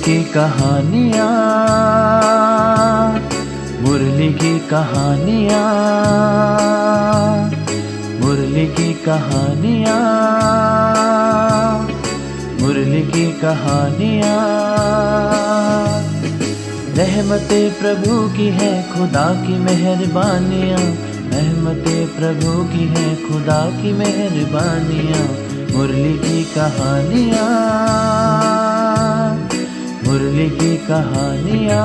की कहानियाँ, मुरली की कहानियाँ, मुरली की कहानियाँ, मुरली की कहानियाँ। रहमते प्रभु की है खुदा की मेहरबानियाँ, रहमते प्रभु की है खुदा की मेहरबानियाँ। मुरली की कहानियाँ, मुरली की कहानियाँ।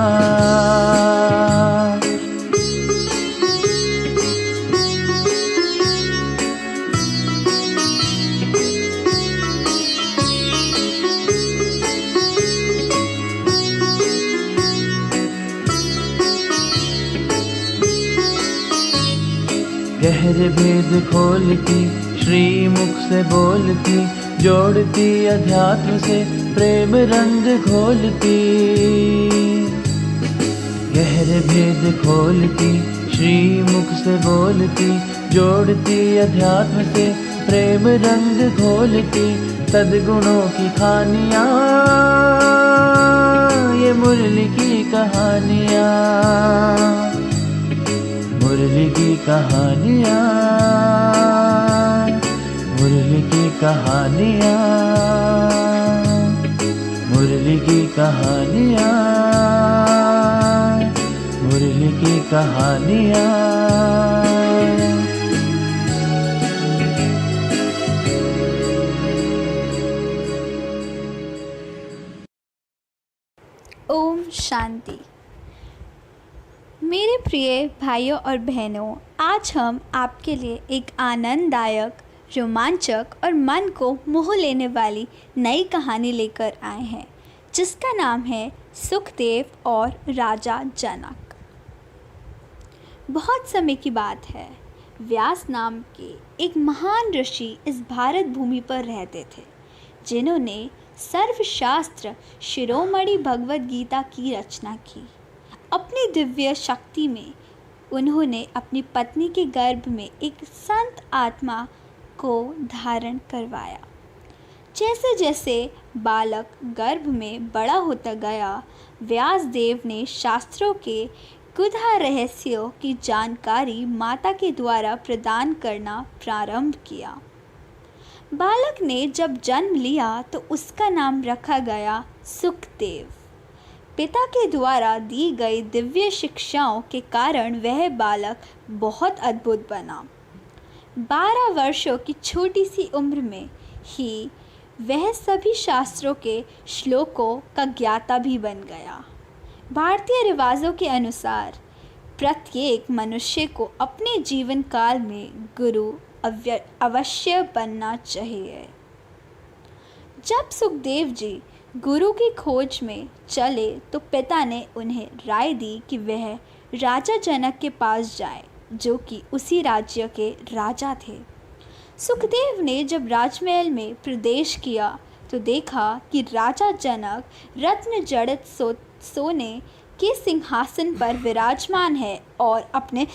गहरे भेद खोलती, श्रीमुख से बोलती, जोड़ती अध्यात्म से प्रेम रंग घोलती। गहरे भेद खोलती, श्रीमुख से बोलती, जोड़ती अध्यात्म से प्रेम रंग घोलती। सद्गुणों की खानियाँ, ये मुरली की कहानियाँ, मुरली की कहानियाँ, मुरली की कहानियाँ, मुरली की कहानियाँ, मुरली की कहानियाँ। ओम शांति। मेरे प्रिय भाइयों और बहनों, आज हम आपके लिए एक आनंददायक, रोमांचक और मन को मोह लेने वाली नई कहानी लेकर आए हैं, जिसका नाम है सुखदेव और राजा जनक। बहुत समय की बात है, व्यास नाम के एक महान ऋषि इस भारत भूमि पर रहते थे, जिन्होंने सर्वशास्त्र शिरोमणि भगवद गीता की रचना की। अपनी दिव्य शक्ति में उन्होंने अपनी पत्नी के गर्भ में एक संत आत्मा को धारण करवाया। जैसे जैसे बालक गर्भ में बड़ा होता गया, व्यासदेव ने शास्त्रों के गुधा रहस्यों की जानकारी माता के द्वारा प्रदान करना प्रारंभ किया। बालक ने जब जन्म लिया तो उसका नाम रखा गया सुखदेव। पिता के द्वारा दी गई दिव्य शिक्षाओं के कारण वह बालक बहुत अद्भुत बना। 12 वर्षों की छोटी सी उम्र में ही वह सभी शास्त्रों के श्लोकों का ज्ञाता भी बन गया। भारतीय रिवाजों के अनुसार प्रत्येक मनुष्य को अपने जीवन काल में गुरु अवश्य बनना चाहिए। जब सुखदेव जी गुरु की खोज में चले तो पिता ने उन्हें राय दी कि वह राजा जनक के पास जाए, जो कि उसी राज्य के राजा थे। सुखदेव ने जब राजमहल में प्रवेश किया तो देखा कि राजा जनक रत्न जड़ित सोने के सिंहासन पर विराजमान है और अपने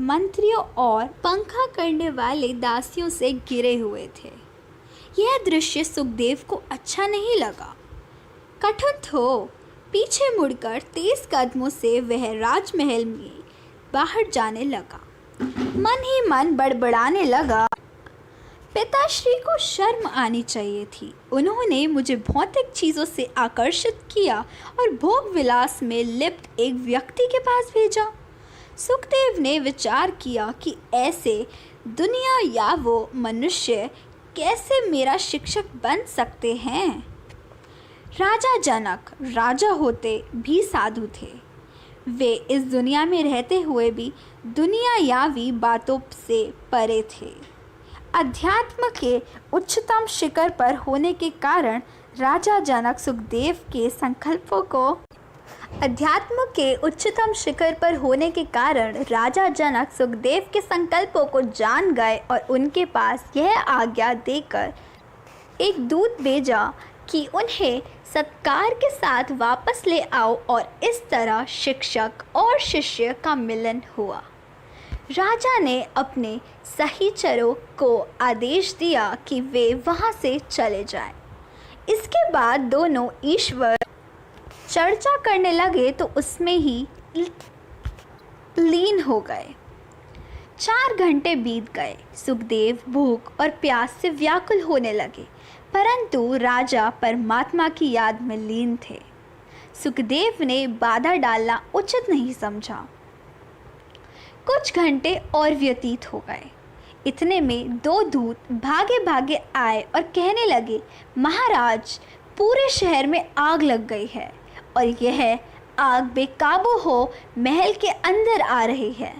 मंत्रियों और पंखा करने वाले दासियों से घिरे हुए थे। यह दृश्य सुखदेव को अच्छा नहीं लगा। कठुत हो पीछे मुड़कर तेज कदमों से वह राजमहल में बाहर जाने लगा। मन ही मन बड़बड़ाने लगा, पिताश्री को शर्म आनी चाहिए थी। उन्होंने मुझे भौतिक चीज़ों से आकर्षित किया और भोग विलास में लिप्त एक व्यक्ति के पास भेजा। सुखदेव ने विचार किया कि ऐसे दुनिया या वो मनुष्य कैसे मेरा शिक्षक बन सकते हैं। राजा जनक राजा होते भी साधु थे। वे इस दुनिया में रहते हुए भी दुनियावी बातों से परे थे। अध्यात्म के उच्चतम शिखर पर होने के कारण राजा जनक सुखदेव के संकल्पों को अध्यात्म के उच्चतम शिखर पर होने के कारण राजा जनक सुखदेव के संकल्पों को जान गए और उनके पास यह आज्ञा देकर एक दूत भेजा कि उन्हें सत्कार के साथ वापस ले आओ, और इस तरह शिक्षक और शिष्य का मिलन हुआ। राजा ने अपने सहचरों को आदेश दिया कि वे वहां से चले जाएं। इसके बाद दोनों ईश्वर चर्चा करने लगे तो उसमें ही लीन हो गए। 4 घंटे बीत गए। सुखदेव भूख और प्यास से व्याकुल होने लगे, परंतु राजा परमात्मा की याद में लीन थे। सुखदेव ने बाधा डालना उचित नहीं समझा। कुछ घंटे और व्यतीत हो गए। इतने में 2 दूत भागे भागे आए और कहने लगे, महाराज, पूरे शहर में आग लग गई है और यह आग बेकाबू हो महल के अंदर आ रही है।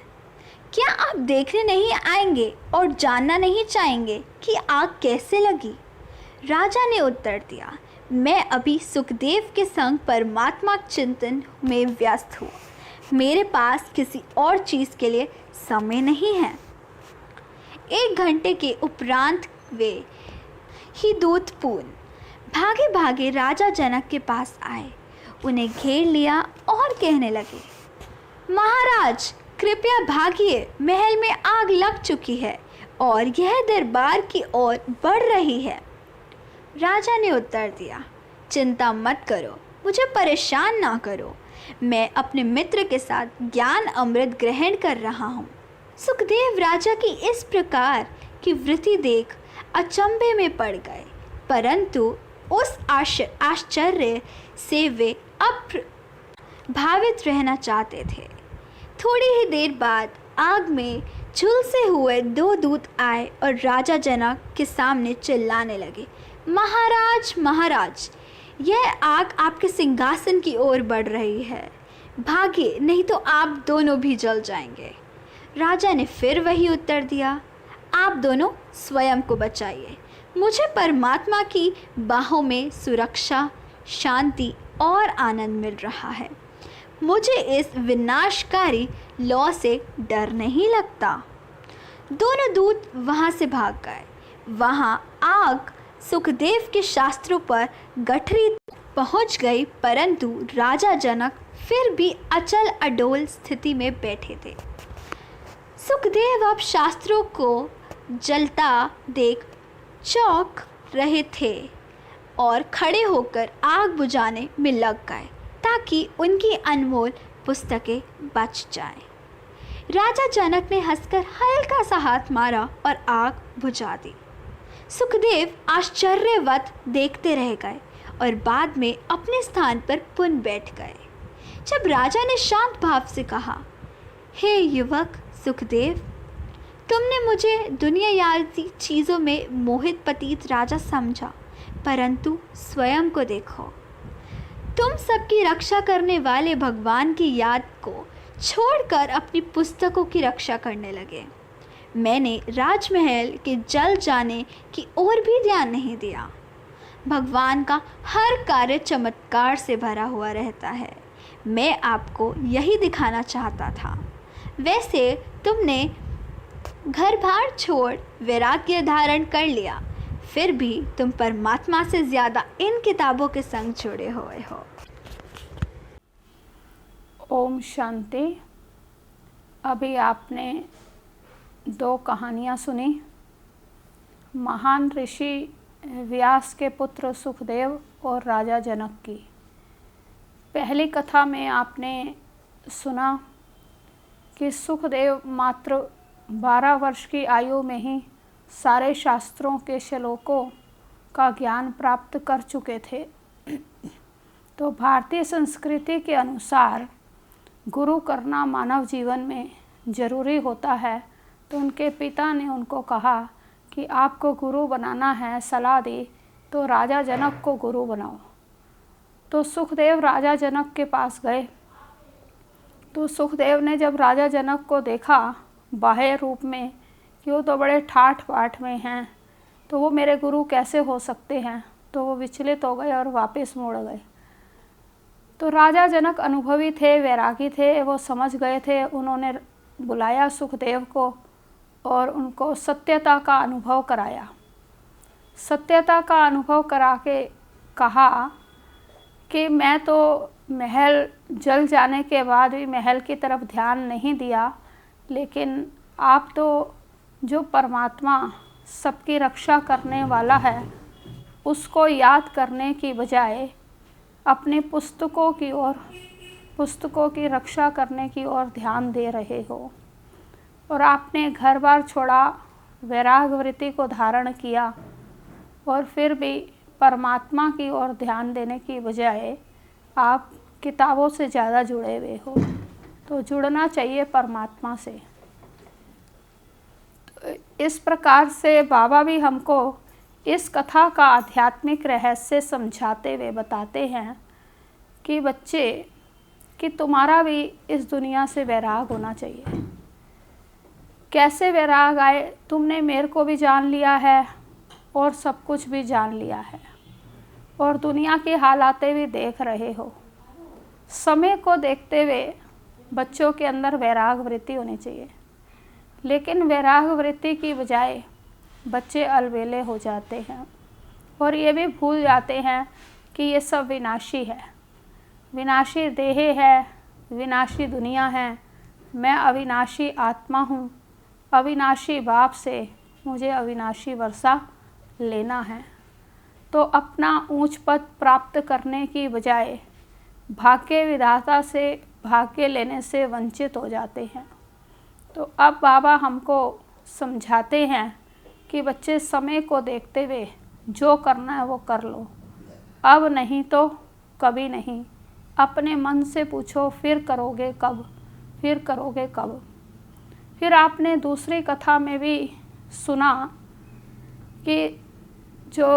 क्या आप देखने नहीं आएंगे और जानना नहीं चाहेंगे कि आग कैसे लगी? राजा ने उत्तर दिया, मैं अभी सुखदेव के संग परमात्मा चिंतन में व्यस्त हूँ। मेरे पास किसी और चीज़ के लिए समय नहीं है। 1 घंटे के उपरांत वे ही दूत भागे भागे राजा जनक के पास आए, उन्हें घेर लिया और कहने लगे, महाराज, कृपया भागिए, महल में आग लग चुकी है और यह दरबार की ओर बढ़ रही है। राजा ने उत्तर दिया, चिंता मत करो, मुझे परेशान ना करो, मैं अपने मित्र के साथ ज्ञान अमृत ग्रहण कर रहा हूँ। सुखदेव राजा की इस प्रकार की वृत्ति देख अचंभे में पड़ गए, परंतु उस आश्चर्य से वे भावित रहना चाहते थे। थोड़ी ही देर बाद आग में झुलसे हुए 2 दूत आए और राजा जनक के सामने चिल्लाने लगे, महाराज, महाराज, यह आग आपके सिंहासन की ओर बढ़ रही है, भागिए, नहीं तो आप दोनों भी जल जाएंगे। राजा ने फिर वही उत्तर दिया, आप दोनों स्वयं को बचाइए, मुझे परमात्मा की बाहों में सुरक्षा, शांति और आनंद मिल रहा है। मुझे इस विनाशकारी लौ से डर नहीं लगता। दोनों दूत वहाँ से भाग गए। वहाँ आग सुखदेव के शास्त्रों पर गठरी पहुँच गई, परंतु राजा जनक फिर भी अचल अडोल स्थिति में बैठे थे। सुखदेव अब शास्त्रों को जलता देख चौंक रहे थे और खड़े होकर आग बुझाने में लग गए ताकि उनकी अनमोल पुस्तकें बच जाएं। राजा जनक ने हंसकर हल्का सा हाथ मारा और आग बुझा दी। सुखदेव आश्चर्यवत देखते रह गए और बाद में अपने स्थान पर पुनः बैठ गए। जब राजा ने शांत भाव से कहा, हे युवक सुखदेव, तुमने मुझे दुनियावी चीज़ों में मोहित पतित राजा समझा, परंतु स्वयं को देखो, तुम सबकी रक्षा करने वाले भगवान की याद को छोड़कर अपनी पुस्तकों की रक्षा करने लगे। मैंने राजमहल के जल जाने की ओर भी ध्यान नहीं दिया। भगवान का हर कार्य चमत्कार से भरा हुआ रहता है। मैं आपको यही दिखाना चाहता था। वैसे तुमने घर बार छोड़ वैराग्य धारण कर लिया, फिर भी तुम परमात्मा से ज़्यादा इन किताबों के संग जुड़े हुए हो। ओम शांति। अभी आपने 2 कहानियाँ सुनी। महान ऋषि व्यास के पुत्र सुखदेव और राजा जनक की। पहली कथा में आपने सुना कि सुखदेव मात्र 12 वर्ष की आयु में ही सारे शास्त्रों के श्लोकों का ज्ञान प्राप्त कर चुके थे। तो भारतीय संस्कृति के अनुसार गुरु करना मानव जीवन में ज़रूरी होता है। तो उनके पिता ने उनको कहा कि आपको गुरु बनाना है, सलाह दी, तो राजा जनक को गुरु बनाओ। तो सुखदेव राजा जनक के पास गए। तो सुखदेव ने जब राजा जनक को देखा बाह्य रूप में कि वो तो बड़े ठाठ बाट में हैं, तो वो मेरे गुरु कैसे हो सकते हैं, तो वो विचलित हो गए और वापस मुड़ गए। तो राजा जनक अनुभवी थे, वैरागी थे, वो समझ गए थे। उन्होंने बुलाया सुखदेव को और उनको सत्यता का अनुभव कराया। सत्यता का अनुभव करा के कहा कि मैं तो महल जल जाने के बाद भी महल की तरफ ध्यान नहीं दिया, लेकिन आप तो जो परमात्मा सबकी रक्षा करने वाला है उसको याद करने की बजाय अपनी पुस्तकों की रक्षा करने की ओर ध्यान दे रहे हो, और आपने घर बार छोड़ा, वैराग वृत्ति को धारण किया, और फिर भी परमात्मा की ओर ध्यान देने की बजाय आप किताबों से ज़्यादा जुड़े हुए हो। तो जुड़ना चाहिए परमात्मा से। तो इस प्रकार से बाबा भी हमको इस कथा का आध्यात्मिक रहस्य समझाते हुए बताते हैं कि बच्चे, कि तुम्हारा भी इस दुनिया से वैराग होना चाहिए। कैसे वैराग आए? तुमने मेरे को भी जान लिया है और सब कुछ भी जान लिया है, और दुनिया के हालातें भी देख रहे हो। समय को देखते हुए बच्चों के अंदर वैराग वृत्ति होनी चाहिए, लेकिन वैराग वृत्ति की बजाय बच्चे अलबेले हो जाते हैं और ये भी भूल जाते हैं कि ये सब विनाशी है। विनाशी देह है, विनाशी दुनिया है, मैं अविनाशी आत्मा हूँ। अविनाशी बाप से मुझे अविनाशी वर्षा लेना है। तो अपना ऊंच पद प्राप्त करने की बजाय भाग्य विधाता से भाग्य लेने से वंचित हो जाते हैं। तो अब बाबा हमको समझाते हैं कि बच्चे, समय को देखते हुए जो करना है वो कर लो, अब नहीं तो कभी नहीं। अपने मन से पूछो, फिर करोगे कब, फिर करोगे कब। फिर आपने दूसरी कथा में भी सुना कि जो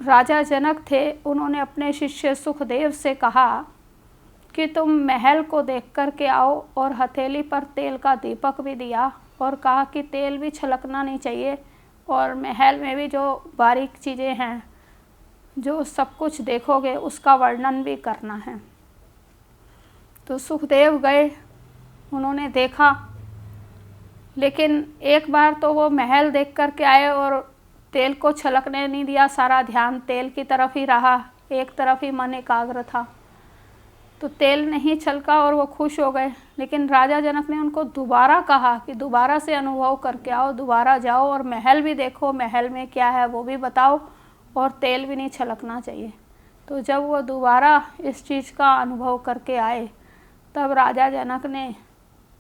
राजा जनक थे, उन्होंने अपने शिष्य सुखदेव से कहा कि तुम महल को देख कर के आओ, और हथेली पर तेल का दीपक भी दिया और कहा कि तेल भी छलकना नहीं चाहिए, और महल में भी जो बारीक चीज़ें हैं, जो सब कुछ देखोगे उसका वर्णन भी करना है। तो सुखदेव गए, उन्होंने देखा, लेकिन एक बार तो वो महल देख कर के आए और तेल को छलकने नहीं दिया, सारा ध्यान तेल की तरफ ही रहा, एक तरफ ही मन एकाग्र था, तो तेल नहीं छलका और वो खुश हो गए। लेकिन राजा जनक ने उनको दोबारा कहा कि दोबारा से अनुभव करके आओ, दोबारा जाओ और महल भी देखो, महल में क्या है वो भी बताओ, और तेल भी नहीं छलकना चाहिए। तो जब वो दोबारा इस चीज़ का अनुभव करके आए, तब राजा जनक ने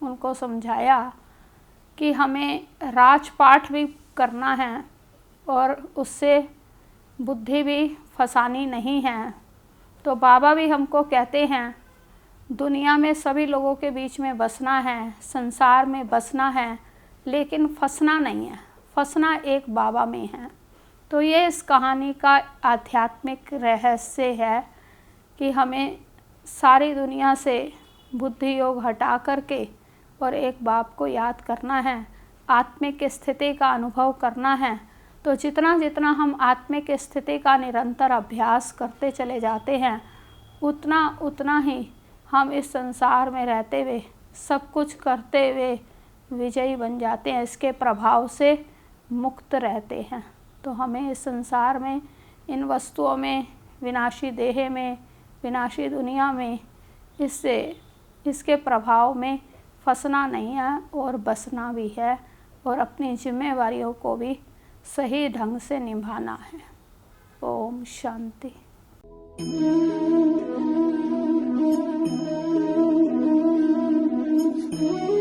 उनको समझाया कि हमें राजपाट भी करना है और उससे बुद्धि भी फंसानी नहीं है। तो बाबा भी हमको कहते हैं, दुनिया में सभी लोगों के बीच में बसना है, संसार में बसना है, लेकिन फंसना नहीं है। फंसना एक बाबा में है। तो ये इस कहानी का आध्यात्मिक रहस्य है कि हमें सारी दुनिया से बुद्धि योग हटा करके और एक बाप को याद करना है, आत्मिक स्थिति का अनुभव करना है। तो जितना जितना हम आत्मिक स्थिति का निरंतर अभ्यास करते चले जाते हैं, उतना उतना ही हम इस संसार में रहते हुए, सब कुछ करते हुए विजयी बन जाते हैं, इसके प्रभाव से मुक्त रहते हैं। तो हमें इस संसार में, इन वस्तुओं में, विनाशी देह में, विनाशी दुनिया में, इसके प्रभाव में फंसना नहीं है और बसना भी है, और अपनी जिम्मेवारियों को भी सही ढंग से निभाना है। ओम शांति। Thank you.